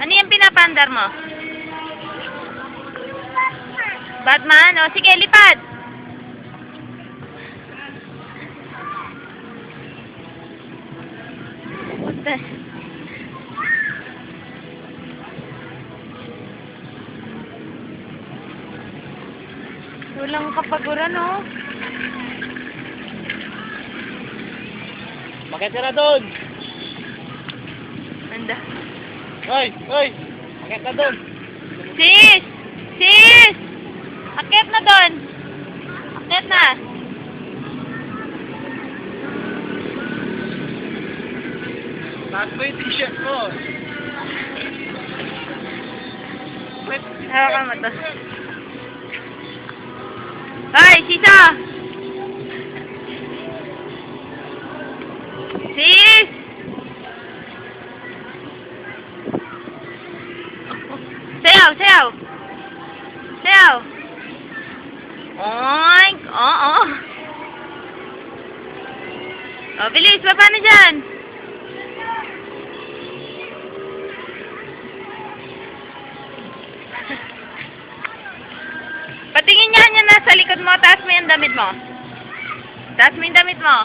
Ano yung pinapandar mo? Batman? O, sige, lipad! Puta. Walang kapaguran, oh. Bakit ka na doon? Anda. Hoy! Hoy! Bakit na doon? Sis! Sis! Akit na doon! Akit na! Taas mo yung t-shirt mo. Hawakan mo to. Hoy! Sisa! Sis! Sayaw! Sayaw! Sayaw! Oink! Oo! O, bilis! Baba na dyan! Patingin niya niya nasa likod mo. Taas mo yung damit mo. Taas mo yung damit mo.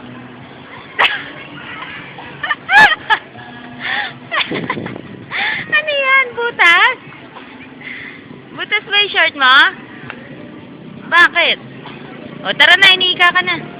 Ano yan? Butas? Butas ba yung short mo? Bakit? O, tara na. Iniika ka na.